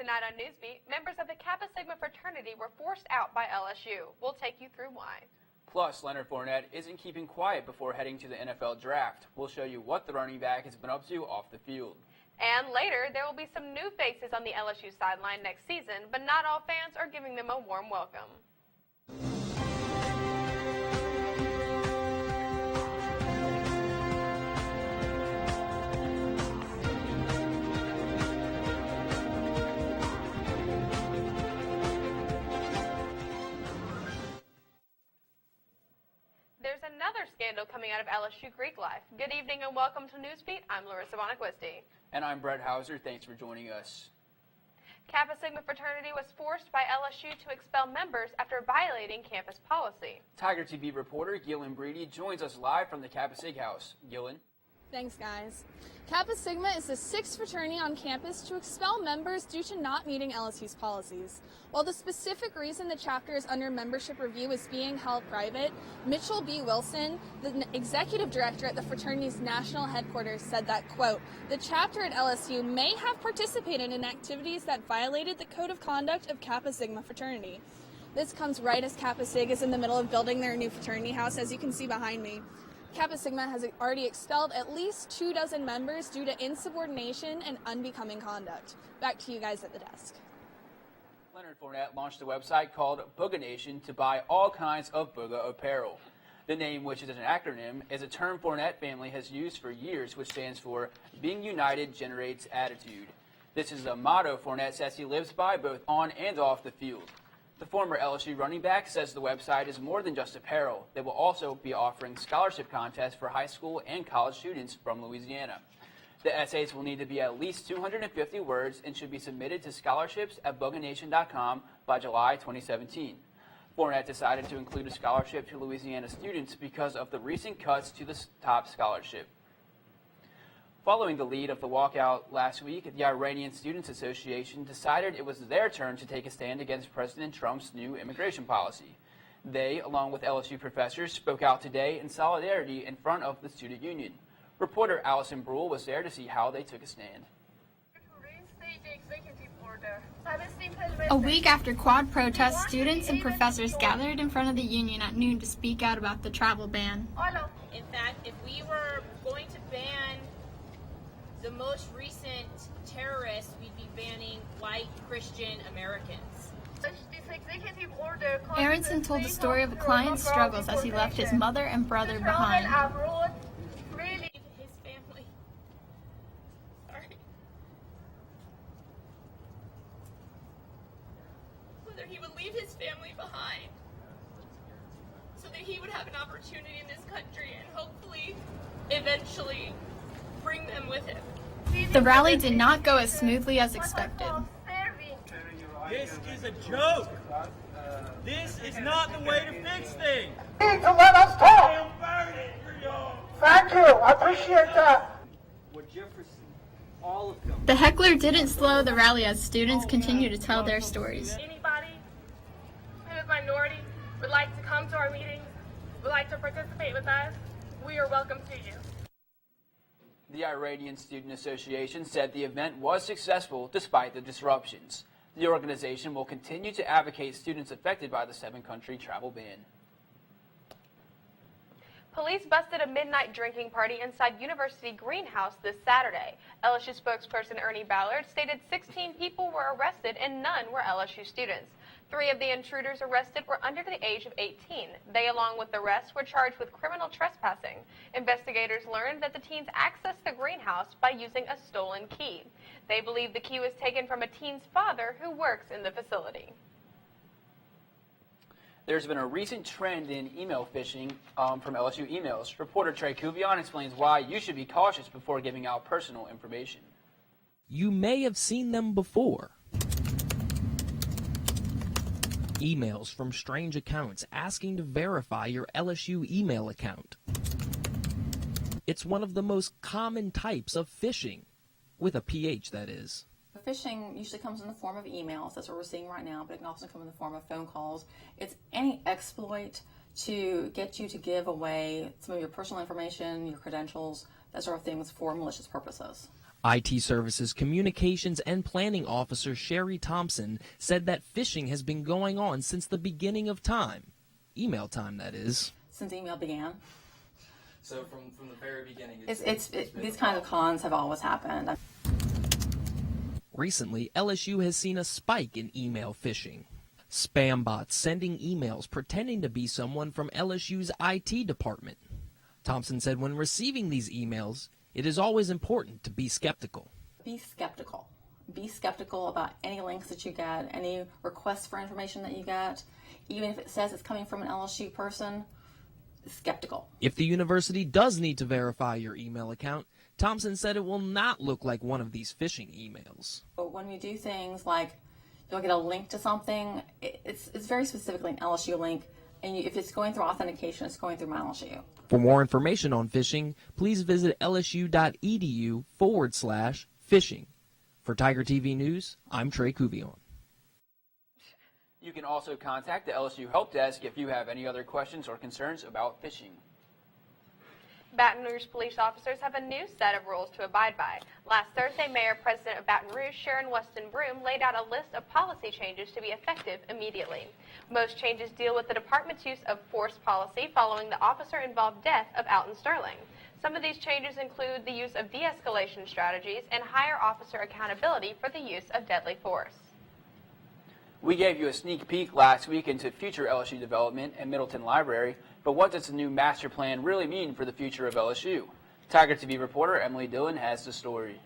Tonight on Newsbeat, members of the Kappa Sigma fraternity were forced out by LSU. We'll take you through why. Plus, Leonard Fournette isn't keeping quiet before heading to the NFL draft. We'll show you what the running back has been up to off the field. And later, there will be some new faces on the LSU sideline next season, but not all fans are giving them a warm welcome. There's another scandal coming out of LSU Greek life. Good evening and welcome to Newsbeat. I'm Larissa Bonaquisti. And I'm Brett Hauser. Thanks for joining us. Kappa Sigma fraternity was forced by LSU to expel members after violating campus policy. Tiger TV reporter Gillen Breedy joins us live from the Kappa Sig House. Gillen? Thanks, guys. Kappa Sigma is the sixth fraternity on campus to expel members due to not meeting LSU's policies. While the specific reason the chapter is under membership review is being held private, Mitchell B. Wilson, the executive director at the fraternity's national headquarters, said that, quote, the chapter at LSU may have participated in activities that violated the code of conduct of Kappa Sigma fraternity. This comes right as Kappa Sig is in the middle of building their new fraternity house, as you can see behind me. Kappa Sigma has already expelled at least 24 members due to insubordination and unbecoming conduct. Back to you guys at the desk. Leonard Fournette launched a website called Booga Nation to buy all kinds of Booga apparel. The name, which is an acronym, is a term Fournette family has used for years, which stands for Being United Generates Attitude. This is a motto Fournette says he lives by both on and off the field. The former LSU running back says the website is more than just apparel. They will also be offering scholarship contests for high school and college students from Louisiana. The essays will need to be at least 250 words and should be submitted to scholarships@boganation.com by July 2017. Fournette decided to include a scholarship to Louisiana students because of the recent cuts to the top scholarship. Following the lead of the walkout last week, the Iranian Students Association decided it was their turn to take a stand against President Trump's new immigration policy. They, along with LSU professors, spoke out today in solidarity in front of the student union. Reporter Allison Brule was there to see how they took a stand. A week after Quad protests, students and professors gathered in front of the union at noon to speak out about the travel ban. In fact, if we were going to ban the most recent terrorists, we'd be banning white Christian Americans. Aronson told the story of a client's struggles as he left his mother and brother behind. His family. Sorry. Whether he would leave his family behind so that he would have an opportunity in this country and hopefully, eventually, bring them with him. The rally did not go as smoothly as expected. This is a joke. This is not the way to fix things. You need to let us talk. I am burning for y'all. Thank you. I appreciate that. All of them. The heckler didn't slow the rally as students continue to tell their stories. Anybody who is minority would like to come to our meetings, would like to participate with us, we are welcome to you. The Iranian Student Association said the event was successful despite the disruptions. The organization will continue to advocate students affected by the seven-country travel ban. Police busted a midnight drinking party inside University Greenhouse this Saturday. LSU spokesperson Ernie Ballard stated 16 people were arrested and none were LSU students. 3 of the intruders arrested were under the age of 18. They, along with the rest, were charged with criminal trespassing. Investigators learned that the teens accessed the greenhouse by using a stolen key. They believe the key was taken from a teen's father who works in the facility. There's been a recent trend in email phishing from LSU emails. Reporter Trey Cuvion explains why you should be cautious before giving out personal information. You may have seen them before. Emails from strange accounts asking to verify your LSU email account. It's one of the most common types of phishing, with a PH, that is. Phishing usually comes in the form of emails. That's what we're seeing right now, but it can also come in the form of phone calls. It's any exploit to get you to give away some of your personal information, your credentials, that sort of things for malicious purposes. IT Services Communications and Planning Officer Sherry Thompson said that phishing has been going on since the beginning of time. Email time, that is. Since email began. So from the very beginning, these kinds of cons have always happened. Recently, LSU has seen a spike in email phishing. Spam bots sending emails pretending to be someone from LSU's IT department. Thompson said when receiving these emails, it is always important to be skeptical. Be skeptical. Be skeptical about any links that you get, any requests for information that you get. Even if it says it's coming from an LSU person, skeptical. If the university does need to verify your email account, Thompson said it will not look like one of these phishing emails. But when we do things like you'll get a link to something, it's very specifically an LSU link, and if it's going through authentication, it's going through my LSU. For more information on phishing, please visit lsu.edu/phishing. For Tiger TV News, I'm Trey Cuvion. You can also contact the LSU Help Desk if you have any other questions or concerns about phishing. Baton Rouge police officers have a new set of rules to abide by. Last Thursday, Mayor-President of Baton Rouge, Sharon Weston Broome, laid out a list of policy changes to be effective immediately. Most changes deal with the department's use of force policy following the officer-involved death of Alton Sterling. Some of these changes include the use of de-escalation strategies and higher officer accountability for the use of deadly force. We gave you a sneak peek last week into future LSU development in Middleton Library, but what does the new master plan really mean for the future of LSU? Tiger TV reporter Emily Dillon has the story.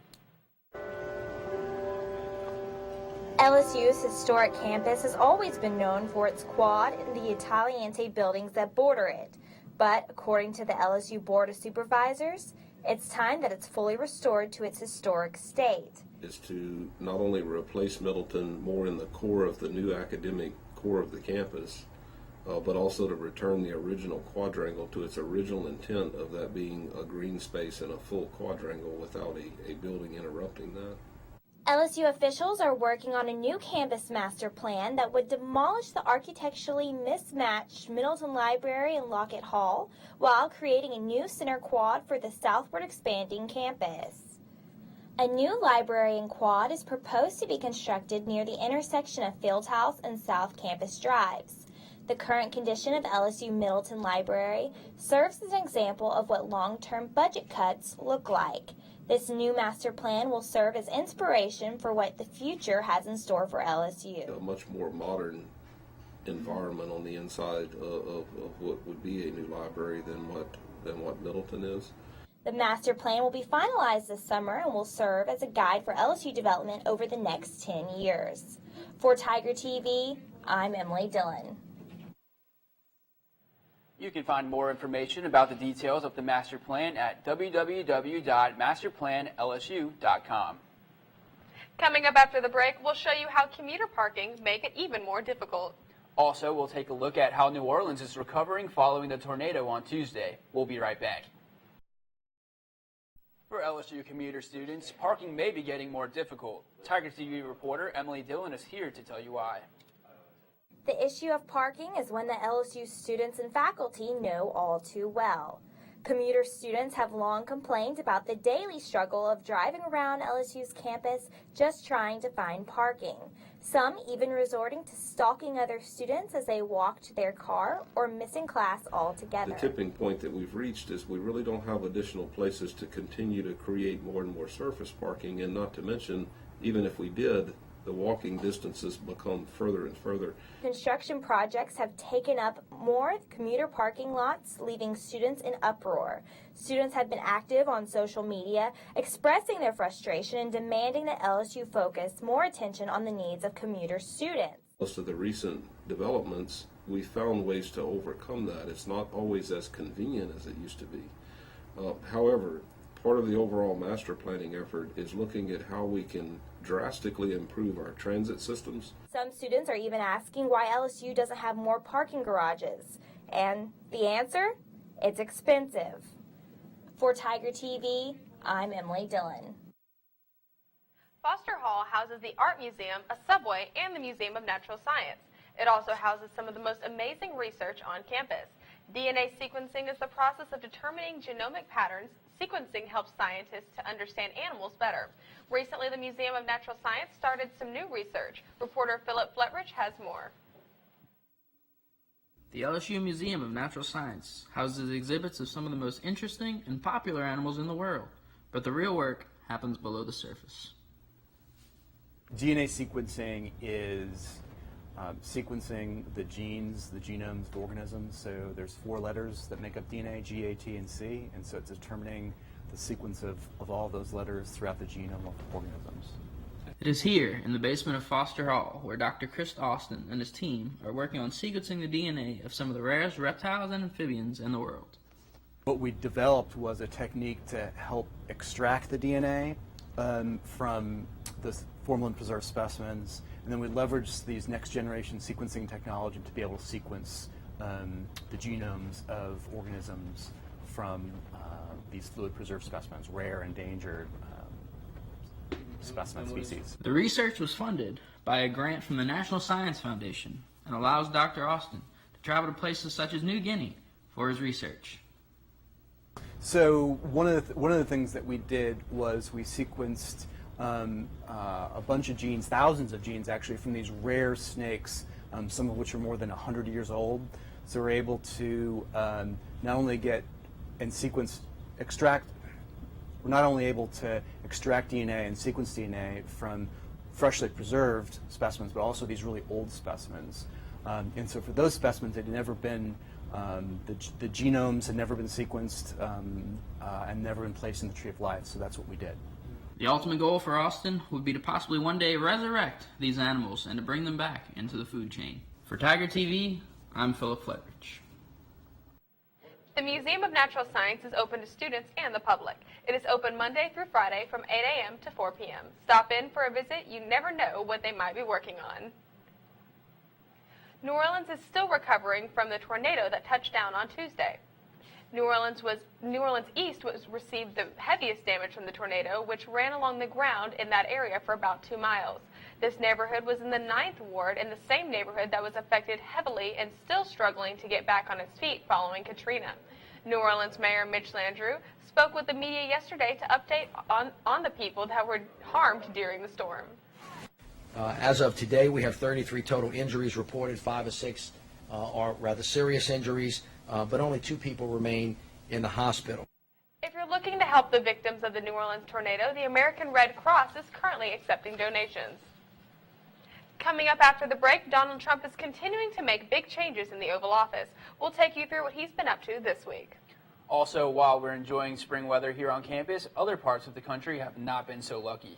LSU's historic campus has always been known for its quad and the Italianate buildings that border it. But according to the LSU Board of Supervisors, it's time that it's fully restored to its historic state. Is to not only replace Middleton more in the core of the new academic core of the campus, but also to return the original quadrangle to its original intent of that being a green space and a full quadrangle without a building interrupting that. LSU officials are working on a new campus master plan that would demolish the architecturally mismatched Middleton Library and Lockett Hall while creating a new center quad for the southward expanding campus. A new library and quad is proposed to be constructed near the intersection of Fieldhouse and South Campus Drives. The current condition of LSU Middleton Library serves as an example of what long-term budget cuts look like. This new master plan will serve as inspiration for what the future has in store for LSU. A much more modern environment on the inside of what would be a new library than what Middleton is. The master plan will be finalized this summer and will serve as a guide for LSU development over the next 10 years. For Tiger TV, I'm Emily Dillon. You can find more information about the details of the master plan at www.masterplanlsu.com. Coming up after the break, we'll show you how commuter parking make it even more difficult. Also, we'll take a look at how New Orleans is recovering following the tornado on Tuesday. We'll be right back. For LSU commuter students, parking may be getting more difficult. Tiger TV reporter Emily Dillon is here to tell you why. The issue of parking is one that LSU students and faculty know all too well. Commuter students have long complained about the daily struggle of driving around LSU's campus just trying to find parking. Some even resorting to stalking other students as they walk to their car or missing class altogether. The tipping point that we've reached is we really don't have additional places to continue to create more and more surface parking, and not to mention, even if we did, the walking distances become further and further. Construction projects have taken up more commuter parking lots, leaving students in uproar. Students have been active on social media, expressing their frustration and demanding that LSU focus more attention on the needs of commuter students. Most of the recent developments, we found ways to overcome that. It's not always as convenient as it used to be. However, part of the overall master planning effort is looking at how we can drastically improve our transit systems. Some students are even asking why LSU doesn't have more parking garages. And the answer? It's expensive. For Tiger TV, I'm Emily Dillon. Foster Hall houses the Art Museum, a subway, and the Museum of Natural Science. It also houses some of the most amazing research on campus. DNA sequencing is the process of determining genomic patterns. Sequencing helps scientists to understand animals better. Recently, the Museum of Natural Science started some new research. Reporter Philip Fletridge has more. The LSU Museum of Natural Science houses exhibits of some of the most interesting and popular animals in the world, but the real work happens below the surface. DNA sequencing is sequencing the genes, the genomes of organisms. So there's 4 letters that make up DNA, G, A, T, and C, and so it's determining the sequence of all those letters throughout the genome of organisms. It is here, in the basement of Foster Hall, where Dr. Chris Austin and his team are working on sequencing the DNA of some of the rarest reptiles and amphibians in the world. What we developed was a technique to help extract the DNA from the formalin-preserved specimens, and then we leveraged these next-generation sequencing technology to be able to sequence the genomes of organisms from these fluid-preserved specimens, rare, endangered specimen species. The research was funded by a grant from the National Science Foundation and allows Dr. Austin to travel to places such as New Guinea for his research. So one of the things that we did was we sequenced a bunch of genes, thousands of genes actually, from these rare snakes, some of which are more than 100 years old. So we're able to not only get and extract DNA and sequence DNA from freshly preserved specimens, but also these really old specimens. And so for those specimens, it had never been, the genomes had never been sequenced and never been placed in the Tree of Life, so that's what we did. The ultimate goal for Austin would be to possibly one day resurrect these animals and to bring them back into the food chain. For Tiger TV, I'm Philip Fletridge. The Museum of Natural Science is open to students and the public. It is open Monday through Friday from 8 a.m. to 4 p.m. Stop in for a visit. You never know what they might be working on. New Orleans is still recovering from the tornado that touched down on Tuesday. New Orleans East received the heaviest damage from the tornado, which ran along the ground in that area for about 2 miles. This neighborhood was in the 9th Ward, in the same neighborhood that was affected heavily and still struggling to get back on its feet following Katrina. New Orleans Mayor Mitch Landrieu spoke with the media yesterday to update on the people that were harmed during the storm. As of today, we have 33 total injuries reported. 5 or 6 are rather serious injuries, but only 2 people remain in the hospital. If you're looking to help the victims of the New Orleans tornado, the American Red Cross is currently accepting donations. Coming up after the break, Donald Trump is continuing to make big changes in the Oval Office. We'll take you through what he's been up to this week. Also, while we're enjoying spring weather here on campus, other parts of the country have not been so lucky.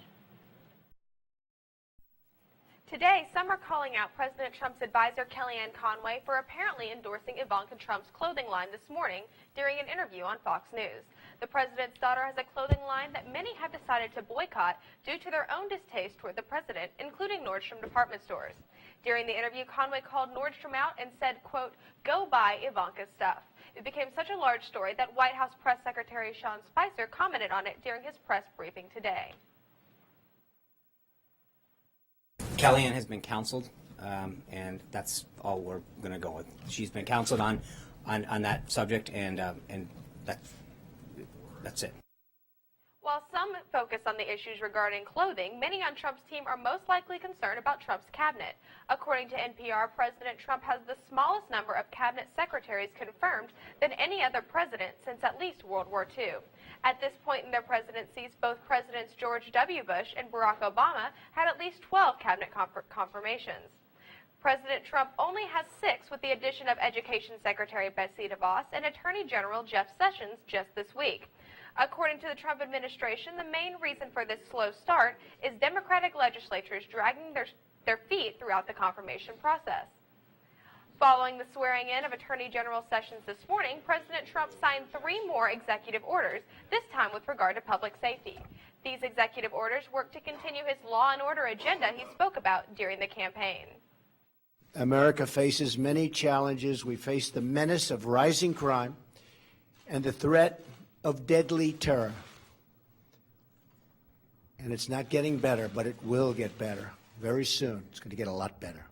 Today, some are calling out President Trump's advisor Kellyanne Conway for apparently endorsing Ivanka Trump's clothing line this morning during an interview on Fox News. The president's daughter has a clothing line that many have decided to boycott due to their own distaste toward the president, including Nordstrom department stores. During the interview, Conway called Nordstrom out and said, quote, "Go buy Ivanka's stuff." It became such a large story that White House Press Secretary Sean Spicer commented on it during his press briefing today. Kellyanne has been counseled, and that's all we're going to go with. She's been counseled on that subject, and that's it. While some focus on the issues regarding clothing, many on Trump's team are most likely concerned about Trump's cabinet. According to NPR, President Trump has the smallest number of cabinet secretaries confirmed than any other president since at least World War II. At this point in their presidencies, both Presidents George W. Bush and Barack Obama had at least 12 cabinet confirmations. President Trump only has 6 with the addition of Education Secretary Betsy DeVos and Attorney General Jeff Sessions just this week. According to the Trump administration, the main reason for this slow start is Democratic legislatures dragging their feet throughout the confirmation process. Following the swearing in of Attorney General Sessions this morning, President Trump signed 3 more executive orders, this time with regard to public safety. These executive orders work to continue his law and order agenda he spoke about during the campaign. America faces many challenges. We face the menace of rising crime and the threat of deadly terror. And it's not getting better, but it will get better very soon. It's going to get a lot better.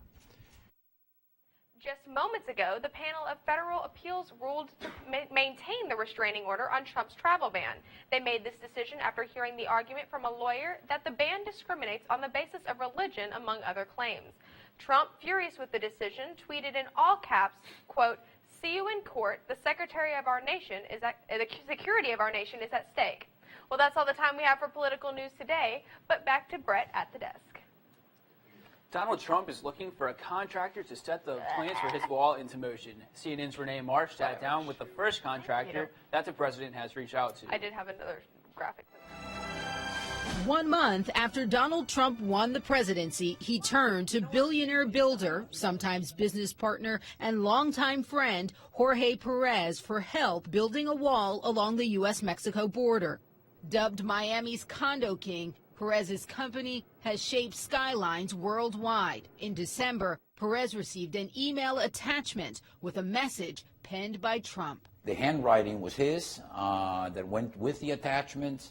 Just moments ago, the panel of federal appeals ruled to maintain the restraining order on Trump's travel ban. They made this decision after hearing the argument from a lawyer that the ban discriminates on the basis of religion, among other claims. Trump, furious with the decision, tweeted in all caps, quote, "See you in court. The security of our nation is at stake." Well, that's all the time we have for political news today, but back to Brett at the desk. Donald Trump is looking for a contractor to set the plans for his wall into motion. CNN's Renee Marsh sat down with the first contractor that the president has reached out to. I did have another graphic. 1 month after Donald Trump won the presidency, he turned to billionaire builder, sometimes business partner, and longtime friend Jorge Perez for help building a wall along the U.S.-Mexico border. Dubbed Miami's Condo King, Perez's company has shaped skylines worldwide. In December, Perez received an email attachment with a message penned by Trump. The handwriting was his that went with the attachment.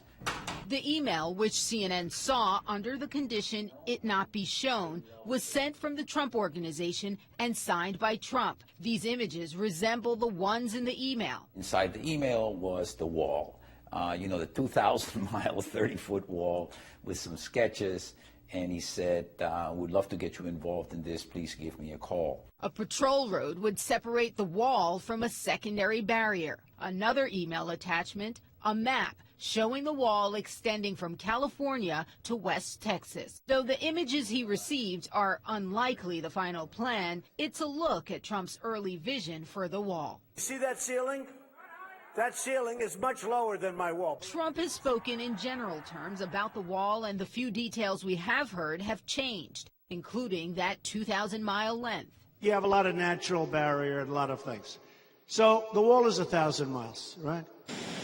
The email, which CNN saw under the condition it not be shown, was sent from the Trump Organization and signed by Trump. These images resemble the ones in the email. Inside the email was the wall. The 2,000-mile, 30-foot wall with some sketches, and he said, we'd love to get you involved in this. Please give me a call. A patrol road would separate the wall from a secondary barrier. Another email attachment, a map showing the wall extending from California to West Texas. Though the images he received are unlikely the final plan, it's a look at Trump's early vision for the wall. See that ceiling? That ceiling is much lower than my wall. Trump has spoken in general terms about the wall, and the few details we have heard have changed, including that 2,000-mile length. You have a lot of natural barrier and a lot of things. So the wall is 1,000 miles, right?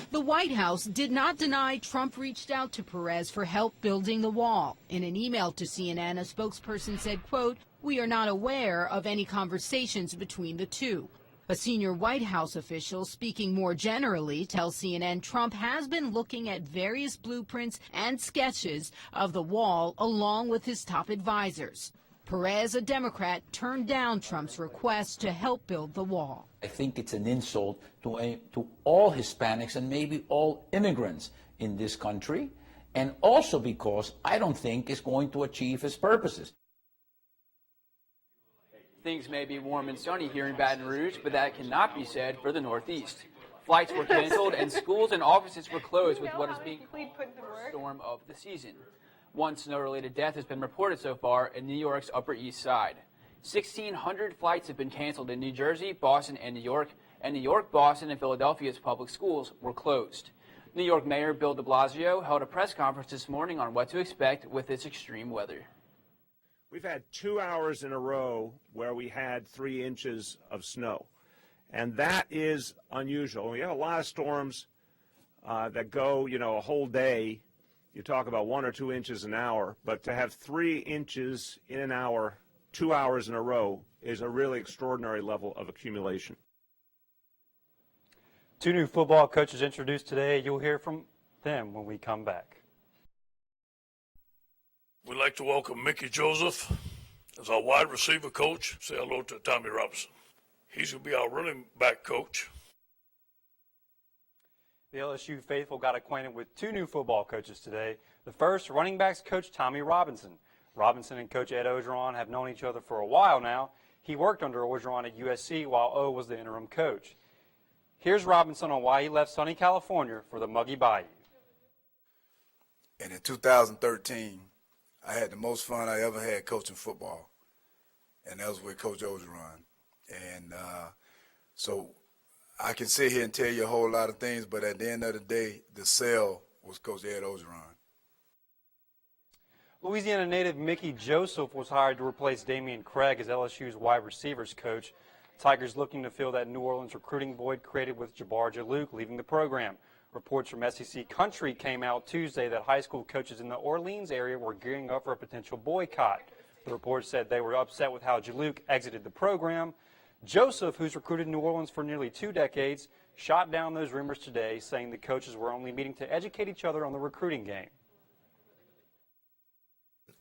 The White House did not deny Trump reached out to Perez for help building the wall. In an email to CNN, a spokesperson said, quote, "We are not aware of any conversations between the two." A senior White House official speaking more generally tells CNN Trump has been looking at various blueprints and sketches of the wall along with his top advisors. Perez, a Democrat, turned down Trump's request to help build the wall. I think it's an insult to all Hispanics and maybe all immigrants in this country, and also because I don't think it's going to achieve its purposes. Things may be warm and sunny here in Baton Rouge, but that cannot be said for the Northeast. Flights were canceled and schools and offices were closed with what is being called the storm of the season. One snow-related death has been reported so far in New York's Upper East Side. 1,600 flights have been canceled in New Jersey, Boston, and New York, Boston, and Philadelphia's public schools were closed. New York Mayor Bill de Blasio held a press conference this morning on what to expect with this extreme weather. We've had 2 hours in a row where we had 3 inches of snow, and that is unusual. We have a lot of storms that go, a whole day. You talk about 1 or 2 inches an hour, but to have 3 inches in an hour, 2 hours in a row, is a really extraordinary level of accumulation. 2 new football coaches introduced today. You'll hear from them when we come back. We'd like to welcome Mickey Joseph as our wide receiver coach. Say hello to Tommy Robinson. He's going to be our running back coach. The LSU faithful got acquainted with 2 new football coaches today. The first, running backs coach Tommy Robinson. Robinson and Coach Ed Orgeron have known each other for a while now. He worked under Orgeron at USC while O was the interim coach. Here's Robinson on why he left sunny California for the Muggy Bayou. And in 2013, I had the most fun I ever had coaching football, and that was with Coach Orgeron. And so I can sit here and tell you a whole lot of things, but at the end of the day, the sell was Coach Ed Orgeron. Louisiana native Mickey Joseph was hired to replace Damian Craig as LSU's wide receivers coach. Tigers looking to fill that New Orleans recruiting void created with Jabbar Jalouk leaving the program. Reports from SEC Country came out Tuesday that high school coaches in the Orleans area were gearing up for a potential boycott. The report said they were upset with how Jalouk exited the program. Joseph, who's recruited New Orleans for nearly 2 decades, shot down those rumors today, saying the coaches were only meeting to educate each other on the recruiting game.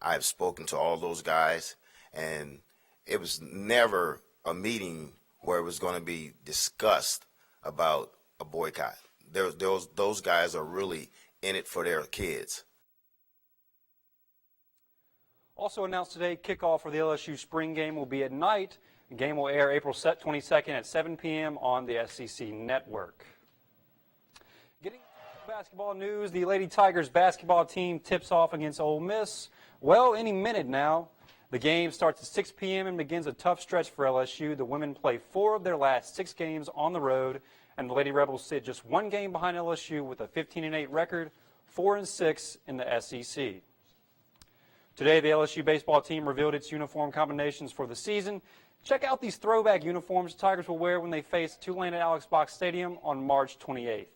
I've spoken to all those guys, and it was never a meeting where it was going to be discussed about a boycott. Those guys are really in it for their kids. Also announced today, kickoff for the LSU spring game will be at night. The game will air April 22nd at 7 p.m. on the SEC network. Getting to basketball news, the Lady Tigers basketball team tips off against Ole Miss. Well, any minute now. The game starts at 6 p.m. and begins a tough stretch for LSU. The women play 4 of their last 6 games on the road, and the Lady Rebels sit just 1 game behind LSU with a 15-8 record, 4-6 in the SEC. Today, the LSU baseball team revealed its uniform combinations for the season. Check out these throwback uniforms the Tigers will wear when they face Tulane at Alex Box Stadium on March 28th.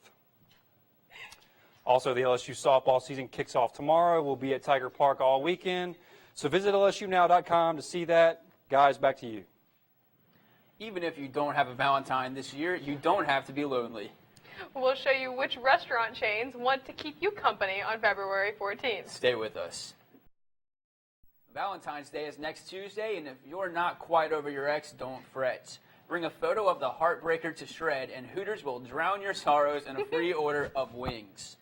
Also, the LSU softball season kicks off tomorrow. We'll be at Tiger Park all weekend. So visit LSUnow.com to see that. Guys, back to you. Even if you don't have a Valentine this year, you don't have to be lonely. We'll show you which restaurant chains want to keep you company on February 14th. Stay with us. Valentine's Day is next Tuesday, and if you're not quite over your ex, don't fret. Bring a photo of the heartbreaker to shred, and Hooters will drown your sorrows in a free order of wings.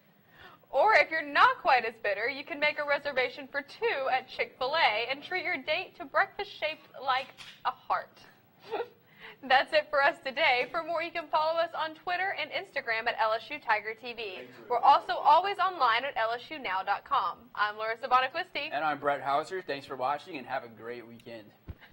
Or if you're not quite as bitter, you can make a reservation for 2 at Chick-fil-A and treat your date to breakfast shaped like a heart. That's it for us today. For more, you can follow us on Twitter and Instagram at LSU Tiger TV. We're also always online at LSUnow.com. I'm Laura Sabana-Quisty. And I'm Brett Hauser. Thanks for watching, and have a great weekend.